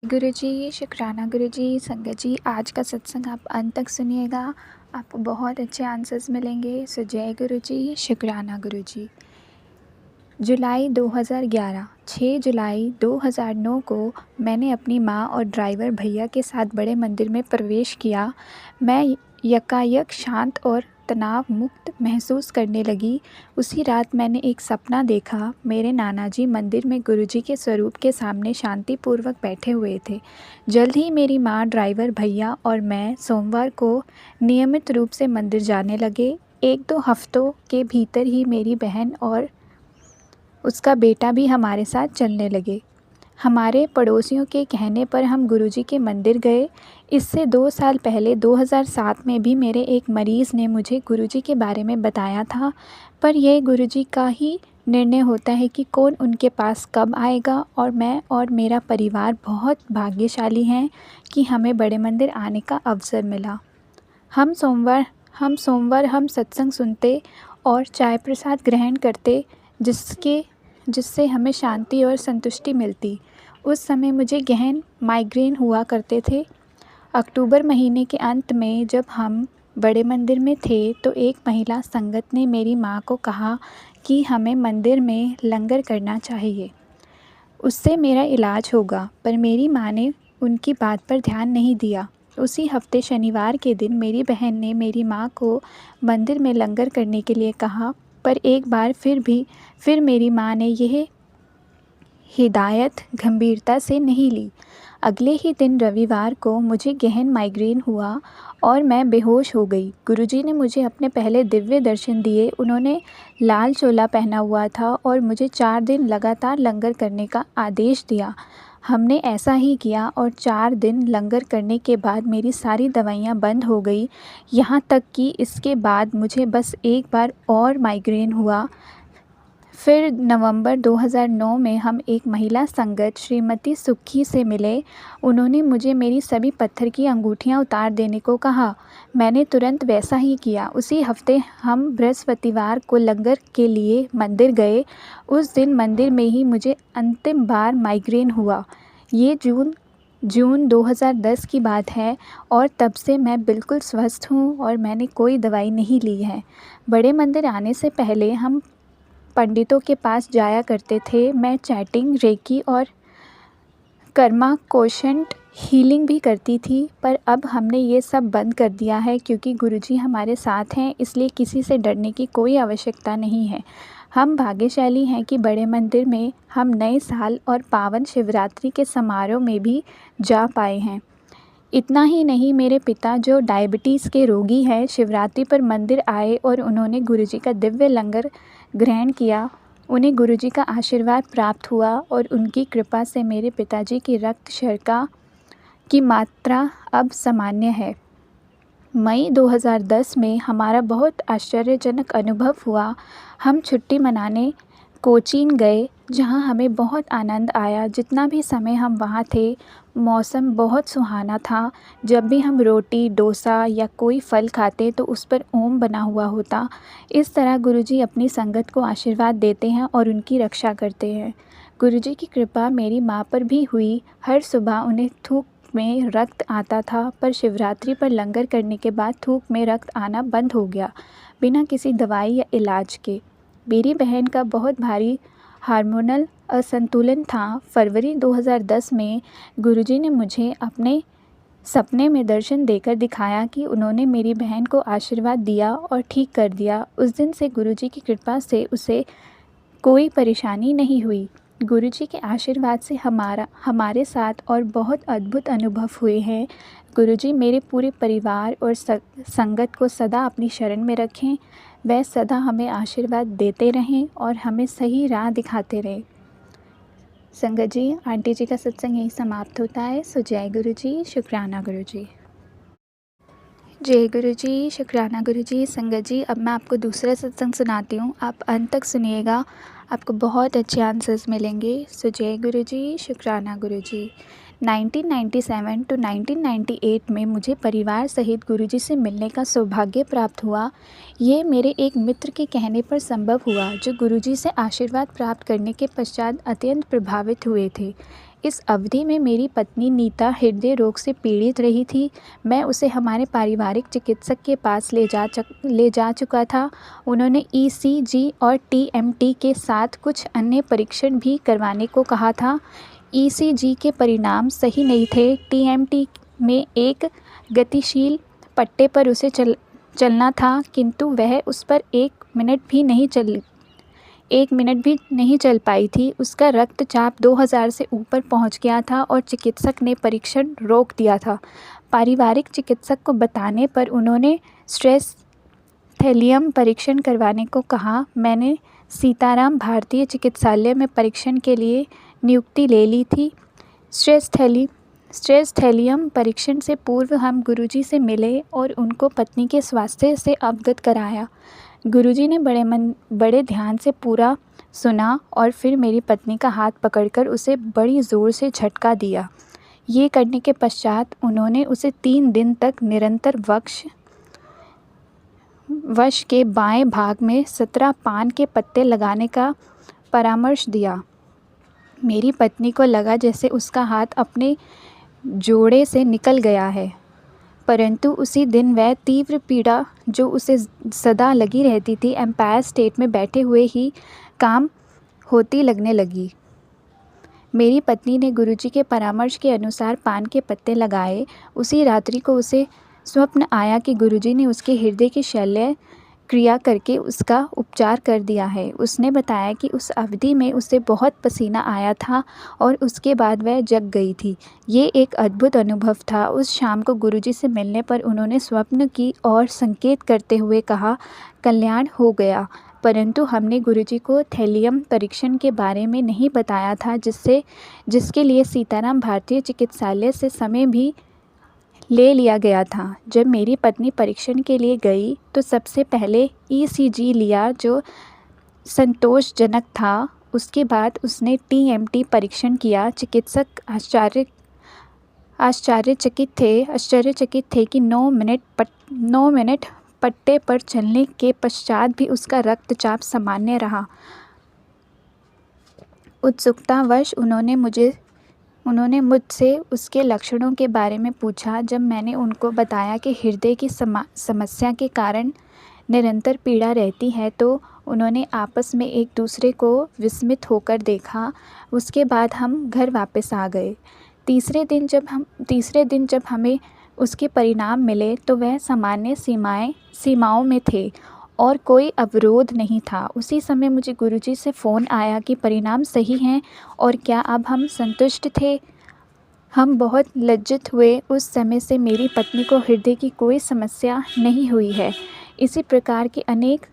गुरुजी, शुक्राना गुरुजी, संगत जी, आज का सत्संग आप अंत तक सुनिएगा, आपको बहुत अच्छे आंसर्स मिलेंगे। सो जय गुरुजी, शुक्राना गुरुजी। जुलाई 2011, 6 जुलाई 2009 को मैंने अपनी माँ और ड्राइवर भैया के साथ बड़े मंदिर में प्रवेश किया। मैं यकायक शांत और तनाव मुक्त महसूस करने लगी। उसी रात मैंने एक सपना देखा। मेरे नाना जी मंदिर में गुरुजी के स्वरूप के सामने शांतिपूर्वक बैठे हुए थे। जल्द ही मेरी माँ, ड्राइवर भैया और मैं सोमवार को नियमित रूप से मंदिर जाने लगे। 1-2 हफ्तों के भीतर ही मेरी बहन और उसका बेटा भी हमारे साथ चलने लगे। हमारे पड़ोसियों के कहने पर हम गुरुजी के मंदिर गए। इससे 2 साल पहले 2007 में भी मेरे एक मरीज़ ने मुझे गुरुजी के बारे में बताया था, पर यह गुरुजी का ही निर्णय होता है कि कौन उनके पास कब आएगा, और मैं और मेरा परिवार बहुत भाग्यशाली हैं कि हमें बड़े मंदिर आने का अवसर मिला। हम सोमवार हम सत्संग सुनते और चाय प्रसाद ग्रहण करते, जिससे हमें शांति और संतुष्टि मिलती। उस समय मुझे गहन माइग्रेन हुआ करते थे। अक्टूबर महीने के अंत में जब हम बड़े मंदिर में थे तो एक महिला संगत ने मेरी माँ को कहा कि हमें मंदिर में लंगर करना चाहिए, उससे मेरा इलाज होगा, पर मेरी माँ ने उनकी बात पर ध्यान नहीं दिया। उसी हफ्ते शनिवार के दिन मेरी बहन ने मेरी माँ को मंदिर में लंगर करने के लिए कहा, पर एक बार फिर मेरी माँ ने यह हिदायत गंभीरता से नहीं ली। अगले ही दिन रविवार को मुझे गहन माइग्रेन हुआ और मैं बेहोश हो गई। गुरुजी ने मुझे अपने पहले दिव्य दर्शन दिए। उन्होंने लाल चोला पहना हुआ था और मुझे 4 दिन लगातार लंगर करने का आदेश दिया। हमने ऐसा ही किया और 4 दिन लंगर करने के बाद मेरी सारी दवाइयाँ बंद हो गई। यहाँ तक कि इसके बाद मुझे बस एक बार और माइग्रेन हुआ। फिर नवंबर 2009 में हम एक महिला संगत श्रीमती सुखी से मिले। उन्होंने मुझे मेरी सभी पत्थर की अंगूठियां उतार देने को कहा। मैंने तुरंत वैसा ही किया। उसी हफ्ते हम बृहस्पतिवार को लंगर के लिए मंदिर गए। उस दिन मंदिर में ही मुझे अंतिम बार माइग्रेन हुआ। ये जून 2010 की बात है और तब से मैं बिल्कुल स्वस्थ हूँ और मैंने कोई दवाई नहीं ली है। बड़े मंदिर आने से पहले हम पंडितों के पास जाया करते थे। मैं चैटिंग, रेकी और कर्मा कोशंट हीलिंग भी करती थी, पर अब हमने ये सब बंद कर दिया है क्योंकि गुरुजी हमारे साथ हैं, इसलिए किसी से डरने की कोई आवश्यकता नहीं है। हम भाग्यशाली हैं कि बड़े मंदिर में हम नए साल और पावन शिवरात्रि के समारोह में भी जा पाए हैं। इतना ही नहीं, मेरे पिता जो डायबिटीज़ के रोगी हैं, शिवरात्रि पर मंदिर आए और उन्होंने गुरुजी का दिव्य लंगर ग्रहण किया। उन्हें गुरुजी का आशीर्वाद प्राप्त हुआ और उनकी कृपा से मेरे पिताजी की रक्त शर्करा की मात्रा अब सामान्य है। मई 2010 में हमारा बहुत आश्चर्यजनक अनुभव हुआ। हम छुट्टी मनाने कोचीन गए, जहां हमें बहुत आनंद आया। जितना भी समय हम वहां थे, मौसम बहुत सुहाना था। जब भी हम रोटी, डोसा या कोई फल खाते तो उस पर ओम बना हुआ होता। इस तरह गुरुजी अपनी संगत को आशीर्वाद देते हैं और उनकी रक्षा करते हैं। गुरुजी की कृपा मेरी माँ पर भी हुई। हर सुबह उन्हें थूक में रक्त आता था, पर शिवरात्रि पर लंगर करने के बाद थूक में रक्त आना बंद हो गया, बिना किसी दवाई या इलाज के। मेरी बहन का बहुत भारी हार्मोनल असंतुलन था। फरवरी 2010 में गुरुजी ने मुझे अपने सपने में दर्शन देकर दिखाया कि उन्होंने मेरी बहन को आशीर्वाद दिया और ठीक कर दिया। उस दिन से गुरुजी की कृपा से उसे कोई परेशानी नहीं हुई। गुरुजी के आशीर्वाद से हमारे साथ और बहुत अद्भुत अनुभव हुए हैं। गुरुजी मेरे पूरे परिवार और संगत को सदा अपनी शरण में रखें। वह सदा हमें आशीर्वाद देते रहें और हमें सही राह दिखाते रहें। संगत जी, आंटी जी का सत्संग यहीं समाप्त होता है। सो जय गुरुजी, शुक्राना गुरुजी। जय गुरुजी, शुक्राना गुरुजी। संगत जी, अब मैं आपको दूसरा सत्संग सुनाती हूँ, आप अंत तक सुनिएगा, आपको बहुत अच्छे आंसर्स मिलेंगे। सो जय गुरुजी, शुक्राना गुरुजी। 1997 टू 1998 में मुझे परिवार सहित गुरुजी से मिलने का सौभाग्य प्राप्त हुआ। ये मेरे एक मित्र के कहने पर संभव हुआ, जो गुरुजी से आशीर्वाद प्राप्त करने के पश्चात अत्यंत प्रभावित हुए थे। इस अवधि में मेरी पत्नी नीता हृदय रोग से पीड़ित रही थी। मैं उसे हमारे पारिवारिक चिकित्सक के पास ले जा चुका था। उन्होंने ईसीजी और टीएमटी के साथ कुछ अन्य परीक्षण भी करवाने को कहा था। ईसीजी के परिणाम सही नहीं थे। टीएमटी में एक गतिशील पट्टे पर उसे चलना था, किंतु वह उस पर एक मिनट भी नहीं चल पाई थी। उसका रक्तचाप 2000 से ऊपर पहुंच गया था और चिकित्सक ने परीक्षण रोक दिया था। पारिवारिक चिकित्सक को बताने पर उन्होंने स्ट्रेस थैलियम परीक्षण करवाने को कहा। मैंने सीताराम भारतीय चिकित्सालय में परीक्षण के लिए नियुक्ति ले ली थी। स्ट्रेस थैलियम परीक्षण से पूर्व हम गुरुजी से मिले और उनको पत्नी के स्वास्थ्य से अवगत कराया। गुरुजी ने बड़े ध्यान से पूरा सुना और फिर मेरी पत्नी का हाथ पकड़कर उसे बड़ी ज़ोर से झटका दिया। ये करने के पश्चात उन्होंने उसे 3 दिन तक निरंतर वश के बाएं भाग में 17 पान के पत्ते लगाने का परामर्श दिया। मेरी पत्नी को लगा जैसे उसका हाथ अपने जोड़े से निकल गया है, परंतु उसी दिन वह तीव्र पीड़ा जो उसे सदा लगी रहती थी, एम्पायर स्टेट में बैठे हुए ही काम होती लगने लगी। मेरी पत्नी ने गुरुजी के परामर्श के अनुसार पान के पत्ते लगाए। उसी रात्रि को उसे स्वप्न आया कि गुरुजी ने उसके हृदय की शल्य क्रिया करके उसका उपचार कर दिया है। उसने बताया कि उस अवधि में उसे बहुत पसीना आया था और उसके बाद वह जग गई थी। ये एक अद्भुत अनुभव था। उस शाम को गुरुजी से मिलने पर उन्होंने स्वप्न की ओर संकेत करते हुए कहा, कल्याण हो गया। परंतु हमने गुरुजी को थैलियम परीक्षण के बारे में नहीं बताया था, जिसके लिए सीताराम भारतीय चिकित्सालय से समय भी ले लिया गया था। जब मेरी पत्नी परीक्षण के लिए गई तो सबसे पहले ईसीजी लिया, जो संतोषजनक था। उसके बाद उसने टीएमटी परीक्षण किया। चिकित्सक आश्चर्यचकित थे कि 9 मिनट पट्टे पर चलने के पश्चात भी उसका रक्तचाप सामान्य रहा। उत्सुकतावश उन्होंने मुझसे उसके लक्षणों के बारे में पूछा। जब मैंने उनको बताया कि हृदय की समस्या के कारण निरंतर पीड़ा रहती है, तो उन्होंने आपस में एक दूसरे को विस्मित होकर देखा। उसके बाद हम घर वापस आ गए। तीसरे दिन जब हमें उसके परिणाम मिले तो वह सामान्य सीमाओं में थे और कोई अवरोध नहीं था। उसी समय मुझे गुरुजी से फ़ोन आया कि परिणाम सही हैं और क्या अब हम संतुष्ट थे। हम बहुत लज्जित हुए। उस समय से मेरी पत्नी को हृदय की कोई समस्या नहीं हुई है। इसी प्रकार के अनेक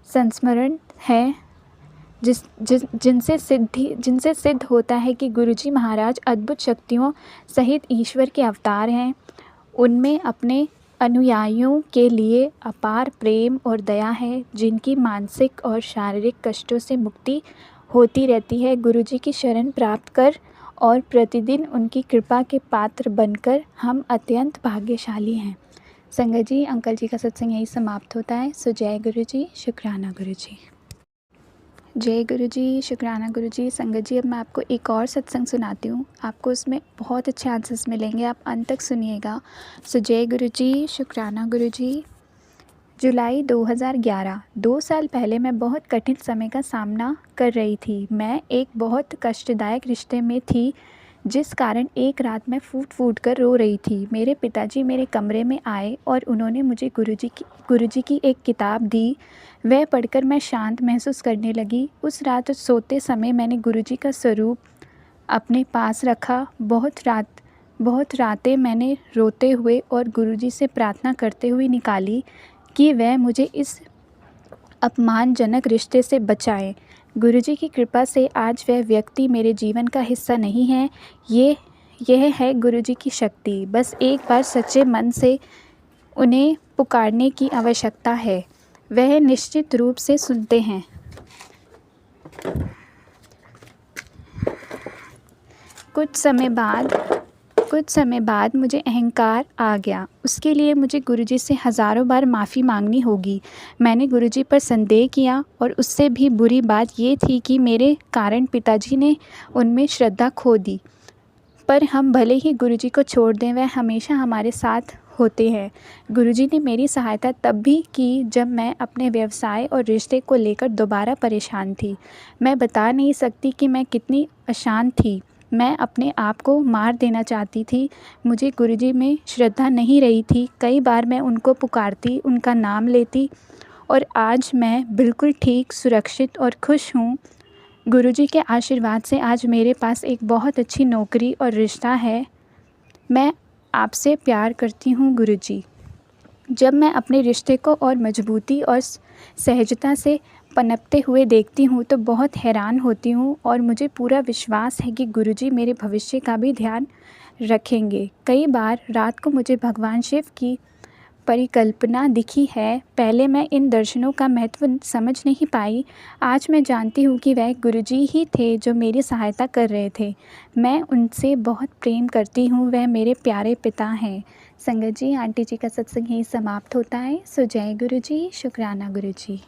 संस्मरण हैं जिनसे सिद्ध होता है कि गुरुजी महाराज अद्भुत शक्तियों सहित ईश्वर के अवतार हैं। उनमें अपने अनुयायियों के लिए अपार प्रेम और दया है, जिनकी मानसिक और शारीरिक कष्टों से मुक्ति होती रहती है। गुरुजी की शरण प्राप्त कर और प्रतिदिन उनकी कृपा के पात्र बनकर हम अत्यंत भाग्यशाली हैं। संगत जी, अंकल जी का सत्संग यही समाप्त होता है। सो जय गुरु जी, शुक्राना गुरु जी। जय गुरु जी, शुक्राना गुरु जी। संगत जी, अब मैं आपको एक और सत्संग सुनाती हूँ। आपको उसमें बहुत अच्छे आंसर्स मिलेंगे, आप अंत तक सुनिएगा। सो जय गुरु जी, शुक्राना गुरु जी। जुलाई 2011, 2 साल पहले मैं बहुत कठिन समय का सामना कर रही थी। मैं एक बहुत कष्टदायक रिश्ते में थी, जिस कारण एक रात मैं फूट कर रो रही थी। मेरे पिताजी मेरे कमरे में आए और उन्होंने मुझे गुरुजी की एक किताब दी। वह पढ़कर मैं शांत महसूस करने लगी। उस रात सोते समय मैंने गुरुजी का स्वरूप अपने पास रखा। बहुत रातें मैंने रोते हुए और गुरुजी से प्रार्थना करते हुए निकाली कि वह मुझे इस अपमानजनक रिश्ते से बचाएं। गुरुजी की कृपा से आज वह व्यक्ति मेरे जीवन का हिस्सा नहीं है। यह है गुरुजी की शक्ति। बस एक बार सच्चे मन से उन्हें पुकारने की आवश्यकता है। वह निश्चित रूप से सुनते हैं। कुछ समय बाद मुझे अहंकार आ गया। उसके लिए मुझे गुरुजी से हज़ारों बार माफ़ी मांगनी होगी। मैंने गुरुजी पर संदेह किया और उससे भी बुरी बात ये थी कि मेरे कारण पिताजी ने उनमें श्रद्धा खो दी। पर हम भले ही गुरुजी को छोड़ दें, वह हमेशा हमारे साथ होते हैं। गुरुजी ने मेरी सहायता तब भी की जब मैं अपने व्यवसाय और रिश्ते को लेकर दोबारा परेशान थी। मैं बता नहीं सकती कि मैं कितनी अशांत थी। मैं अपने आप को मार देना चाहती थी। मुझे गुरुजी में श्रद्धा नहीं रही थी। कई बार मैं उनको पुकारती, उनका नाम लेती, और आज मैं बिल्कुल ठीक, सुरक्षित और खुश हूँ। गुरुजी के आशीर्वाद से आज मेरे पास एक बहुत अच्छी नौकरी और रिश्ता है। मैं आपसे प्यार करती हूँ गुरुजी। जब मैं अपने रिश्ते को और मजबूती और सहजता से पनपते हुए देखती हूँ तो बहुत हैरान होती हूँ, और मुझे पूरा विश्वास है कि गुरुजी मेरे भविष्य का भी ध्यान रखेंगे। कई बार रात को मुझे भगवान शिव की परिकल्पना दिखी है। पहले मैं इन दर्शनों का महत्व समझ नहीं पाई। आज मैं जानती हूँ कि वह गुरुजी ही थे जो मेरी सहायता कर रहे थे। मैं उनसे बहुत प्रेम करती हूँ। वह मेरे प्यारे पिता हैं। संगत जी, आंटी जी का सत्संग यहीं समाप्त होता है। सो जय गुरुजी, शुक्राना गुरुजी।